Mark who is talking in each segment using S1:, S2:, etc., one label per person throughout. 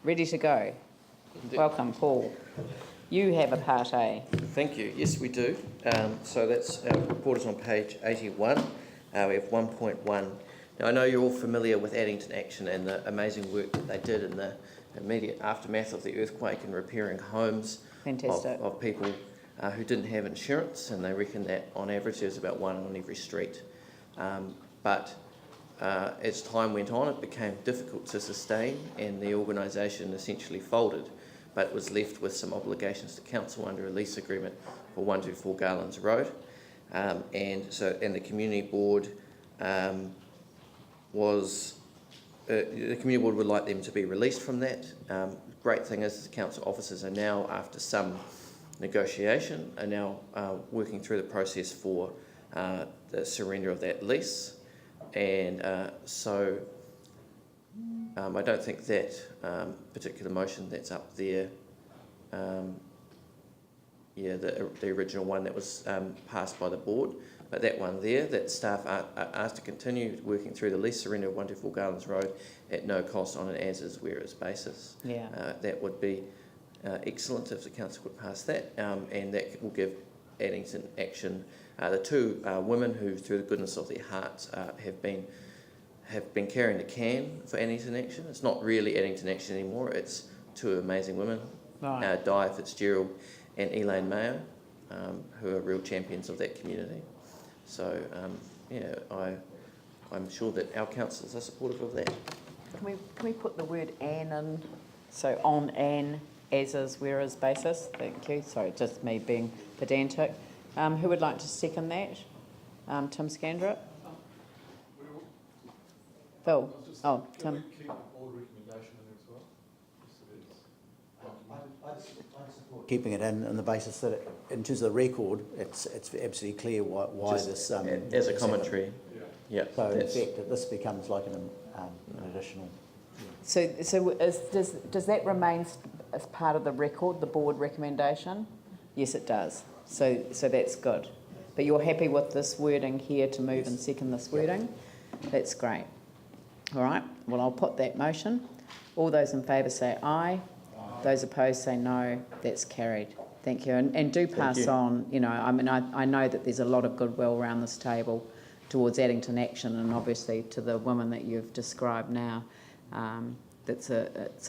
S1: ready to go.
S2: Indeed.
S1: Welcome, Paul. You have a part A.
S2: Thank you. Yes, we do. So that's our report is on page 81. We have 1.1. Now, I know you're all familiar with Addington Action and the amazing work that they did in the immediate aftermath of the earthquake and repairing homes of people who didn't have insurance, and they reckon that on average there's about one on every street. But as time went on, it became difficult to sustain, and the organisation essentially folded, but was left with some obligations to council under a lease agreement for 124 Garlands Road. And the community board the community board would like them to be released from that. Great thing is the council officers are now, after some negotiation, are now working through the process for the surrender of that lease. And so I don't think that particular motion that's up there, the original one that was passed by the board, but that one there, that staff are asked to continue working through the lease surrender of 124 Garlands Road at no cost on an as-is, where-is basis.
S1: Yeah.
S2: That would be excellent if the council could pass that, and that will give Addington Action the two women who, through the goodness of their hearts, have been carrying the can for Addington Action. It's not really Addington Action anymore. It's two amazing women,
S1: Right.
S2: Di Fitzgerald and Elaine Mayo, who are real champions of that community. So, I'm sure that our councillors are supportive of that.
S1: Can we put the word "an" in? So on an as-is, where-is basis. Thank you. Sorry, just me being pedantic. Who would like to second that? Tim Scandrett? Phil? Oh, Tim.
S3: Keep the board recommendation in there as well?
S4: I'd support keeping it in the basis that, in terms of the record, it's absolutely clear why
S2: Just
S4: this...
S2: as a commentary.
S3: Yeah.
S4: So in fact, this becomes like an additional...
S1: So does that remain as part of the record, the board recommendation? Yes, it does. So that's good. But you're happy with this wording here to move and second this wording? That's great. All right. Well, I'll put that motion. All those in favour say aye. Those opposed say no. That's carried. Thank you. And do pass on, I know that there's a lot of goodwill around this table towards Addington Action, and obviously to the women that you've described now. It's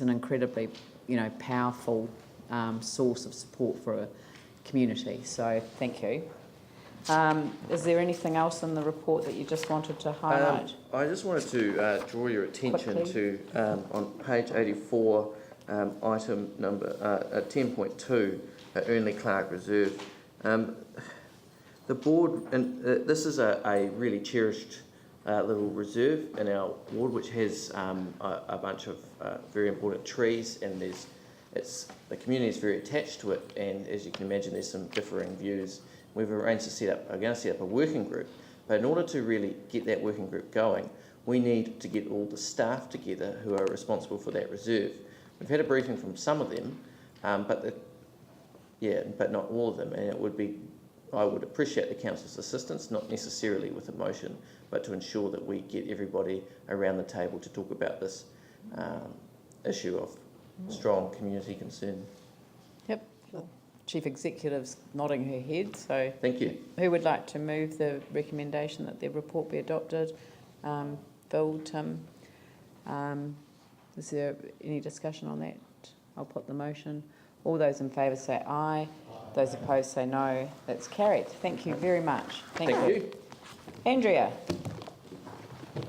S1: an incredibly, powerful source of support for a community. So thank you. Is there anything else in the report that you just wanted to highlight?
S2: I just wanted to draw your attention to, on page 84, item number 10.2, Ernley Clark Reserve. The board, and this is a really cherished little reserve in our ward, which has a bunch of very important trees, and the community is very attached to it, and as you can imagine, there's some differing views. We've arranged to I'm going to set up a working group, but in order to really get that working group going, we need to get all the staff together who are responsible for that reserve. We've had a briefing from some of them, but not all of them, and I would appreciate the council's assistance, not necessarily with a motion, but to ensure that we get everybody around the table to talk about this issue of strong community concern. Yep.
S1: The Chief Executive's nodding her head, so...
S2: Thank you.
S1: Who would like to move the recommendation that the report be adopted? Phil, Tim? Is there any discussion on that? I'll put the motion. All those in favour say aye. Those opposed say no. That's carried. Thank you very much. Thank you. Andrea.